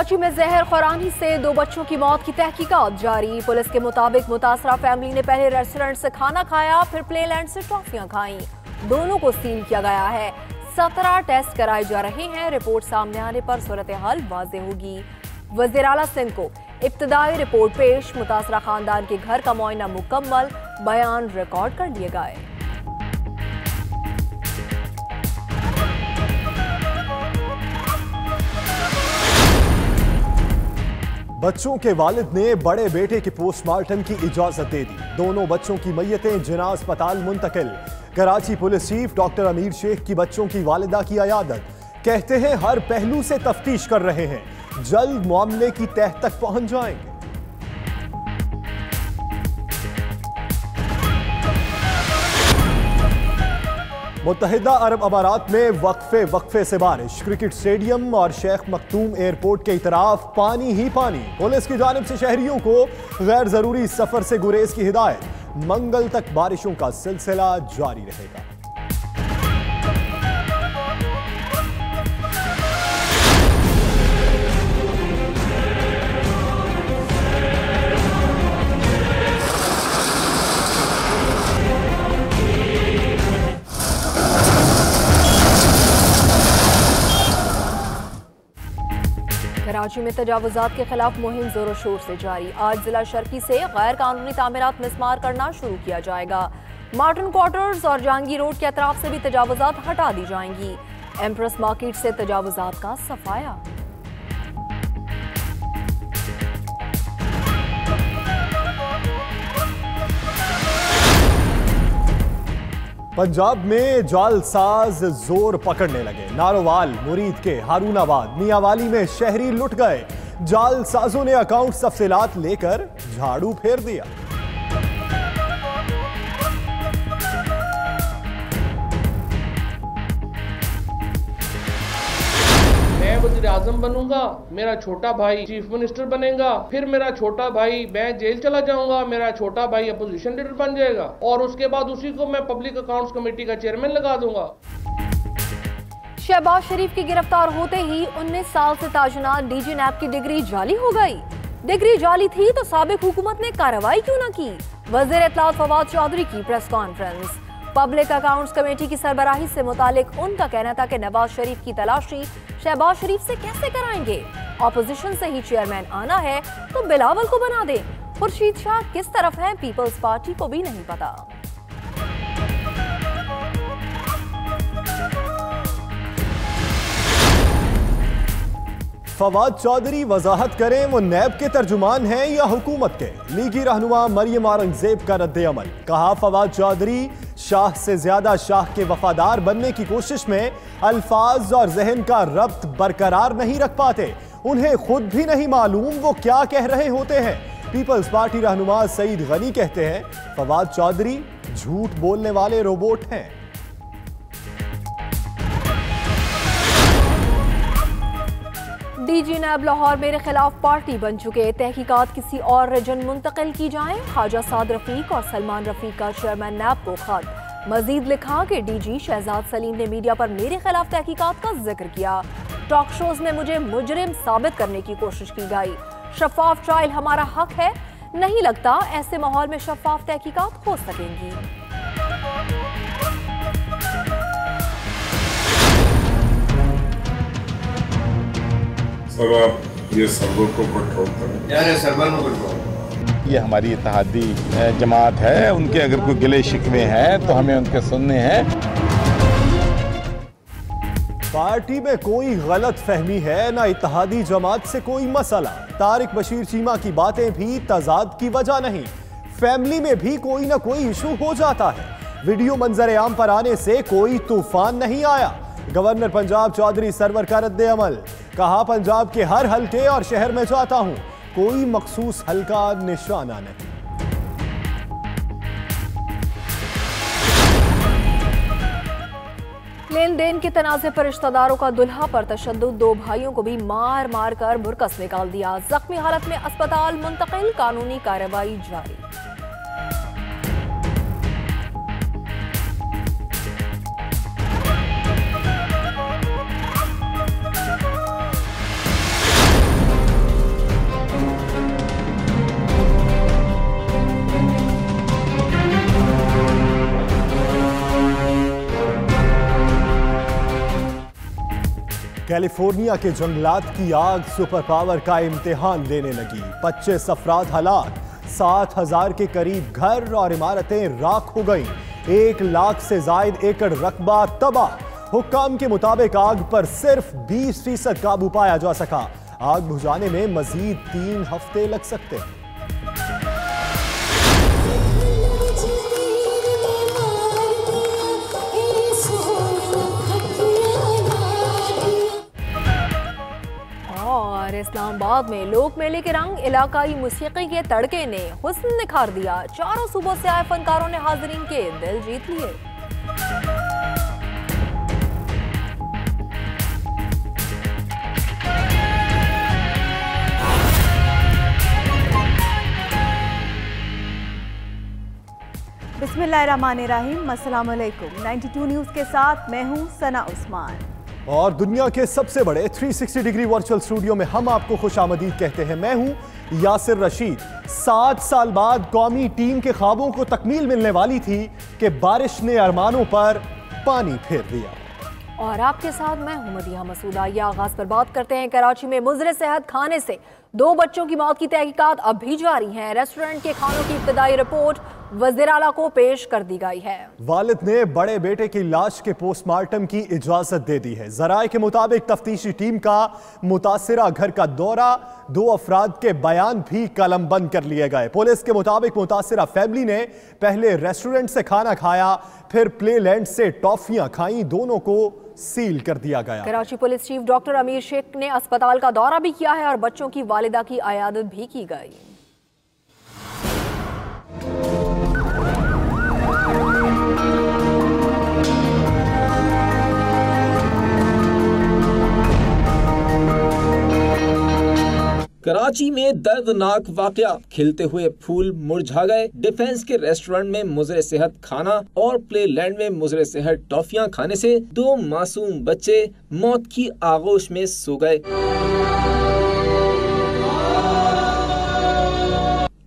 कराची में जहर खुरानी से 2 बच्चों की मौत की तहकीकात जारी। पुलिस के मुताबिक मुतासरा फैमिली ने पहले रेस्टोरेंट से खाना खाया, फिर प्लेलैंड से टॉफियां खाईं। दोनों को सील किया गया है। 17 टेस्ट कराए जा रहे हैं। रिपोर्ट सामने आने पर सूरत हाल वाज़ेह होगी। वज़ीर आला सिंध को इब्तदाई रिपोर्ट पेश। मुतासरा खानदान के घर का मुआयना मुकम्मल, बयान रिकॉर्ड कर लिए गए। बच्चों के वालिद ने बड़े बेटे के पोस्टमार्टम की इजाजत दे दी। दोनों बच्चों की मैयतें जिना अस्पताल मुंतकिल। कराची पुलिस चीफ डॉक्टर अमीर शेख की बच्चों की वालिदा की अयादत। कहते हैं हर पहलू से तफ्तीश कर रहे हैं, जल्द मामले की तह तक पहुंच जाएंगे। मुत्तहिदा अरब अमारात में वक्फे से बारिश। क्रिकेट स्टेडियम और शेख मखदूम एयरपोर्ट के इतराफ पानी ही पानी। पुलिस की जानिब से शहरियों को गैर जरूरी सफर से गुरेज की हिदायत। मंगल तक बारिशों का सिलसिला जारी रहेगा। कराची में तजावुजात के खिलाफ मुहिम जोरों शोर से जारी। आज जिला शर्की से गैर कानूनी तामीरात मिसमार करना शुरू किया जाएगा। मार्टिन क्वार्टर्स और जहांगीर रोड के अतराफ से भी तजावुजात हटा दी जाएंगी। एम्प्रेस मार्केट से तजावुजात का सफाया। पंजाब में जालसाज जोर पकड़ने लगे। नारोवाल, मुरीद के, हारूनाबाद, मियावाली में शहरी लुट गए। जालसाजों ने अकाउंट तफसीलात लेकर झाड़ू फेर दिया। मैं वज़ीर आज़म बनूंगा, मेरा छोटा भाई चीफ मिनिस्टर बनेगा, फिर मेरा छोटा भाई मैं जेल चला जाऊंगा, मेरा छोटा भाई अपोजिशन लीडर बन जाएगा और उसके बाद उसी को मैं पब्लिक अकाउंट्स कमेटी का चेयरमैन लगा दूंगा। शहबाज शरीफ की गिरफ्तार होते ही 19 साल से ताजुनात डीजी नैब की डिग्री जाली हो गई। डिग्री जाली थी तो साबिक हुकूमत ने कार्रवाई क्यों न की? वज़ीर इत्तलात फवाद चौधरी की press conference. Public accounts committee की सरबराही से मुतालिक उनका कहना था कि नवाज शरीफ की तलाशी शहबाज शरीफ से कैसे कराएंगे? ऑपोजिशन से ही चेयरमैन आना है तो बिलावल को बना दे। खुर्शीद शाह किस तरफ है पीपल्स पार्टी को भी नहीं पता। फवाद चौधरी वजाहत करें वो नैब के तर्जुमान हैं या हुकूमत के? लीगी रहनुमा मरियम औरंगजेब का रद्द अमल। कहा फवाद चौधरी शाह से ज्यादा शाह के वफादार बनने की कोशिश में अल्फाज और जहन का रब्त बरकरार नहीं रख पाते। उन्हें खुद भी नहीं मालूम वो क्या कह रहे होते हैं। पीपल्स पार्टी रहनुमा सईद गनी कहते हैं फवाद चौधरी झूठ बोलने वाले रोबोट हैं। डीजी नैब लाहौर मेरे खिलाफ पार्टी बन चुके। तहकीकात किसी और रीजन मुंतकिल की जाए। ख्वाजा साद रफीक और सलमान रफीक का चेयरमैन नैब को खत। मजीद लिखा कि डीजी शहजाद सलीम ने मीडिया पर मेरे खिलाफ तहकीकात का जिक्र किया। टॉक शोज में मुझे मुजरिम साबित करने की कोशिश की गई। शफाफ ट्रायल हमारा हक है। नहीं लगता ऐसे माहौल में शफाफ तहकीकात हो सकेंगी। ये सर्वर को कंट्रोल करें। यार सर्वर को कंट्रोल। ये हमारी इत्तेहादी जमात है, उनके अगर कोई गिले शिकवे हैं तो हमें उनके सुनने हैं। पार्टी में कोई गलत फहमी है ना इत्तेहादी जमात से कोई मसला। तारिक बशीर चीमा की बातें भी तजाद की वजह नहीं। फैमिली में भी कोई ना कोई इशू हो जाता है। वीडियो मंजर आम पर आने से कोई तूफान नहीं आया। गवर्नर पंजाब चौधरी सरवर का रद्द अमल। कहा पंजाब के हर हल्के और शहर में जाता हूं, कोई मखसूस हल्का निशाना नहीं। लेन देन के तनाज़े पर रिश्तेदारों का दुल्हा पर तशद्दुद। 2 भाइयों को भी मार मार कर मुरकस निकाल दिया। जख्मी हालत में अस्पताल मुंतकिल। कानूनी कार्रवाई जारी। कैलिफोर्निया के जंगलात की आग सुपर पावर का इम्तिहान लेने लगी। 25 अफराद हलाक, 7,000 के करीब घर और इमारतें राख हो गईं। 1 लाख से जायद एकड़ रकबा तबाह। हुक्काम के मुताबिक आग पर सिर्फ 20% काबू पाया जा सका। आग बुझाने में मजीद 3 हफ्ते लग सकते हैं। और इस्लामाबाद में लोक मेले के रंग इलाकाई मूसीकी के तड़के ने हुस्न निखार दिया। चारों सूबों से आए फनकारों ने हाजिरीन के दिल जीत लिए। बिस्मिल्लाहिर्रहमानिर्रहीम, अस्सलाम वालेकुम। 92 न्यूज़ के साथ मैं हूं सना उस्मान। और दुनिया के सबसे बड़े 360 डिग्री वर्चुअल स्टूडियो में हम आपको खुशामदीद कहते हैं। मैं हूं यासिर रशीद। 7 साल बाद कौमी टीम के ख्वाबों को तकमील मिलने वाली थी कि बारिश ने अरमानों पर पानी फेर दिया। और आपके साथ मैं हूं मदीहा मसूदा। ये आगाज पर बात करते हैं। कराची में मुजरे सेहत खाने से 2 बच्चों की मौत की तहकीकात अब भी जारी हैं। रेस्टोरेंट के खानों की इब्तदाई रिपोर्ट वज़ीर आला को पेश कर दी गई है। वालिद ने बड़े बेटे की लाश के पोस्टमार्टम की इजाजत दे दी है। जराए के मुताबिक तफ्तीशी टीम का मुतासिरा घर का दौरा, 2 अफराद के बयान भी कलम बंद कर लिए गए। पुलिस के मुताबिक मुतासिरा फैमिली ने पहले रेस्टोरेंट से खाना खाया, फिर प्ले लैंड से टॉफियां खाई। दोनों को सील कर दिया गया। कराची पुलिस चीफ डॉक्टर अमीर शेख ने अस्पताल का दौरा भी किया है और बच्चों की वालिदा की अयादत भी की गई। कराची में दर्दनाक वाकया, खिलते हुए फूल मुरझा गए। डिफेंस के रेस्टोरेंट में मुजरे सेहत खाना और प्ले लैंड में मुजरे सेहत टॉफियां खाने से 2 मासूम बच्चे मौत की आगोश में सो गए।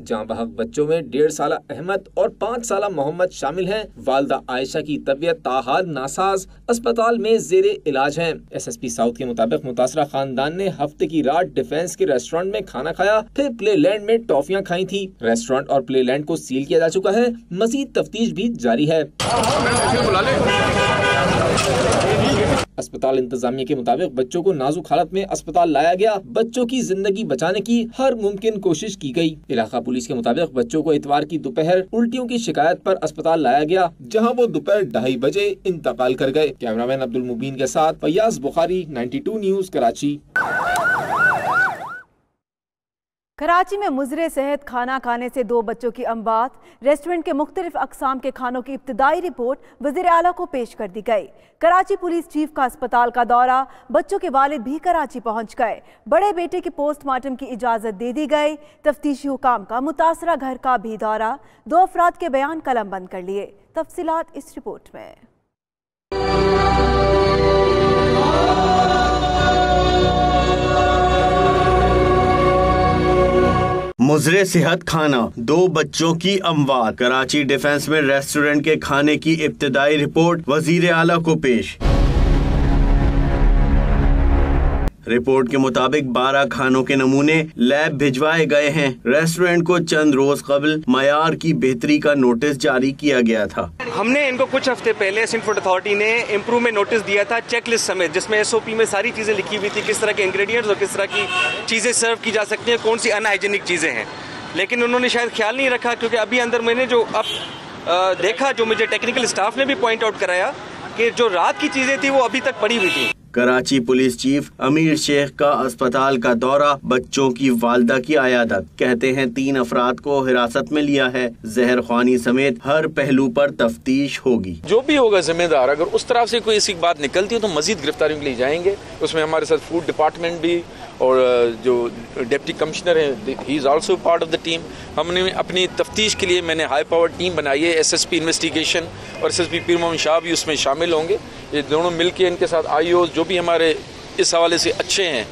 जहां बहक बच्चों में 1.5 साला अहमद और 5 साला मोहम्मद शामिल हैं। वालदा आयशा की तबीयत ताहाल नासाज, अस्पताल में जेरे इलाज हैं। SSP साउथ के मुताबिक मुतासरा खानदान ने हफ्ते की रात डिफेंस के रेस्टोरेंट में खाना खाया, फिर प्ले लैंड में टॉफियां खाई थी। रेस्टोरेंट और प्ले लैंड को सील किया जा चुका है। मजीद तफ्तीश भी जारी है। अस्पताल इंतजामिया के मुताबिक बच्चों को नाजुक हालत में अस्पताल लाया गया। बच्चों की जिंदगी बचाने की हर मुमकिन कोशिश की गई। इलाका पुलिस के मुताबिक बच्चों को इतवार की दोपहर उल्टियों की शिकायत पर अस्पताल लाया गया, जहां वो दोपहर 2:30 बजे इंतकाल कर गए। कैमरामैन अब्दुल मुबीन के साथ फैयाज बुखारी, 92 न्यूज़ कराची। कराची में मुजरे सेहत खाना खाने से 2 बच्चों की अमवात। रेस्टोरेंट के मुख्तलिफ अकसाम के खानों की इब्तदाई रिपोर्ट वज़ीर आला को पेश कर दी गई। कराची पुलिस चीफ का अस्पताल का दौरा, बच्चों के वालिद भी कराची पहुंच गए। बड़े बेटे के पोस्टमार्टम की इजाज़त दे दी गई। तफ्तीशी हुकाम का मुतासरा घर का भी दौरा, 2 अफराद के बयान कलम बंद कर लिए। तफसीलात इस रिपोर्ट में। मुजरे सेहत खाना, 2 बच्चों की अमवात। कराची डिफेंस में रेस्टोरेंट के खाने की इब्तिदाई रिपोर्ट वजीर आला को पेश। रिपोर्ट के मुताबिक 12 खानों के नमूने लैब भिजवाए गए हैं। रेस्टोरेंट को चंद रोज कबल मयार की बेहतरी का नोटिस जारी किया गया था। हमने इनको कुछ हफ्ते पहले सिंध फूड अथॉरिटी ने इम्प्रूवमेंट नोटिस दिया था, चेकलिस्ट समेत, जिसमें SOP में सारी चीज़ें लिखी हुई थी, किस तरह के इंग्रेडिएंट्स और किस तरह की चीज़ें सर्व की जा सकती हैं, कौन सी अनहाइजीनिक चीज़ें हैं। लेकिन उन्होंने शायद ख्याल नहीं रखा, क्योंकि अभी अंदर मैंने जो अब देखा, जो मुझे टेक्निकल स्टाफ ने भी पॉइंट आउट कराया कि जो रात की चीज़ें थी वो अभी तक पड़ी हुई थी। कराची पुलिस चीफ अमीर शेख का अस्पताल का दौरा, बच्चों की वालदा की अयादत। कहते हैं 3 अफराद को हिरासत में लिया है। जहर ख्वानी समेत हर पहलू पर तफ्तीश होगी। जो भी होगा जिम्मेदार, अगर उस तरफ से कोई ऐसी बात निकलती है तो मजीद गिरफ्तारियों के लिए जाएंगे। उसमें हमारे साथ फूड डिपार्टमेंट भी और जो डिप्टी कमिश्नर है, he is also part of the team. हमने अपनी तफ्तीश के लिए मैंने हाई पावर टीम बनाई है। SSP इन्वेस्टिगेशन और SSP पीर मोहम्मद शाह भी उसमें शामिल होंगे। ये दोनों मिलके, इनके साथ IOs जो भी हमारे इस हवाले से अच्छे हैं,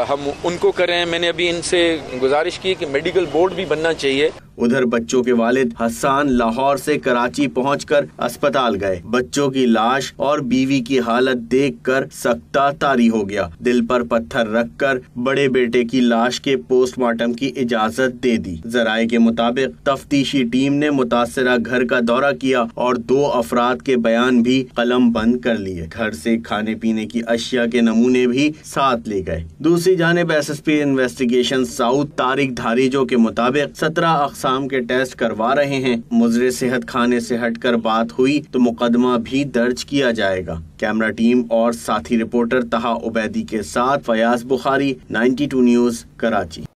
हम उनको करें। मैंने अभी इनसे गुजारिश की कि मेडिकल बोर्ड भी बनना चाहिए। उधर बच्चों के वालिद हसन लाहौर से कराची पहुंचकर अस्पताल गए। बच्चों की लाश और बीवी की हालत देखकर सकता तारी हो गया। दिल पर पत्थर रखकर बड़े बेटे की लाश के पोस्टमार्टम की इजाजत दे दी। जराये के मुताबिक तफ्तीशी टीम ने मुतासरा घर का दौरा किया और 2 अफराद के बयान भी कलम बंद कर लिए। घर से खाने पीने की अशिया के नमूने भी साथ ले गए। दूसरी जानिब एसएसपी इन्वेस्टिगेशन साउथ तारिक धारीजो के मुताबिक 17 अक़साम के टेस्ट करवा रहे हैं। मुजरे सेहत खाने से हटकर बात हुई तो मुकदमा भी दर्ज किया जाएगा। कैमरा टीम और साथी रिपोर्टर तहा उबैदी के साथ फयाज बुखारी, 92 न्यूज़, कराची।